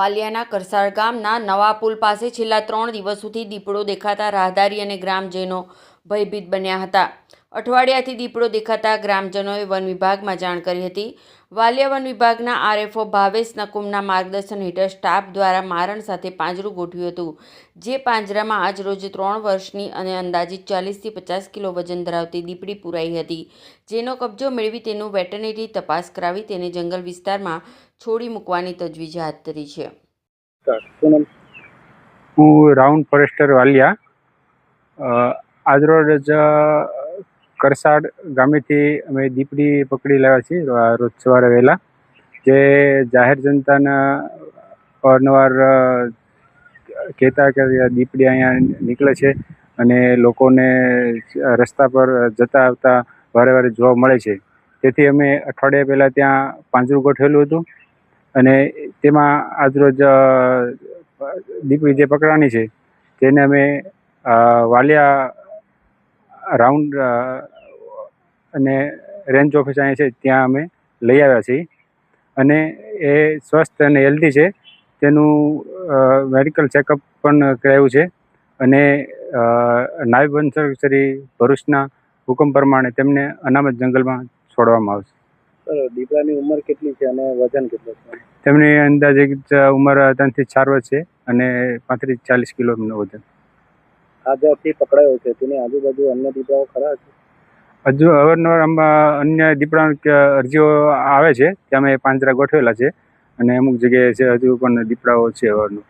વાલિયાના કરસાળ ગામના નવા પુલ પાસે છેલ્લા 3 દિવસોથી દીપડો દેખાતા રાહદારી અને ગ્રામજનો ભયભીત બન્યા હતા. અઠવાડિયાથી દીપડો દેખાતા ગ્રામજનોએ વન વિભાગમાં જાણ કરી હતી. વાલિયા વન વિભાગના આરએફઓ ભાવેશ નકુમના માર્ગદર્શન હેઠળ સ્ટાફ દ્વારા મારણ સાથે પાંજરું ગોઠવ્યું હતું. જે પાંજરામાં આજરોજ 3 વર્ષની અને અંદાજિત 40 થી 50 કિલો વજન ધરાવતી દીપડી પુરાઈ હતી. જેનો કબજો મેળવી તેનું વેટરનરી તપાસ કરાવી તેને જંગલ વિસ્તારમાં છોડી મૂકવાની તજવીજ હાથ ધરી છે. હું રાઉન્ડ ફોરેસ્ટર વાલિયા. આજરોજ કરસાડ ગામેથી અમે દીપડી પકડી લાવ્યા છીએ રોજ સવારે વહેલા. જે જાહેર જનતાના અવારનવાર કહેતા કે દીપડી અહીંયા નીકળે છે અને લોકોને રસ્તા પર જતા આવતા વારે વારે જોવા મળે છે. તેથી અમે અઠવાડિયા પહેલાં ત્યાં પાંજરું ગોઠવેલું હતું અને તેમાં આજરોજ દીપડી જે પકડવાની છે તેને અમે વાલિયા રાઉન્ડ અને રેન્જ ઓફિસ અહીંયા છે ત્યાં અમે લઈ આવ્યા છીએ અને એ સ્વસ્થ અને હેલ્ધી છે. તેનું મેડિકલ ચેકઅપ પણ કરાવ્યું છે અને નાયબ વન સંરક્ષક ભરૂચના હુકમ પ્રમાણે તેમને અનામત જંગલમાં છોડવામાં આવશે. દીપડાની ઉંમર કેટલી છે અને વજન કેટલું છે? તેમની અંદાજે ઉંમર 3 થી 4 વર્ષ છે અને 35-40 કિલોનું વજન. આ જ્યાંથી પકડાયો છે તેની આજુબાજુ અન્ય દીપડાઓ ખરા છે? હજુ અવારનવાર આમાં અન્ય દીપડાની અરજીઓ આવે છે ત્યાં અમે પાંજરા ગોઠવેલા છે અને અમુક જગ્યાએ છે હજુ પણ દીપડાઓ છે અવારનવાર.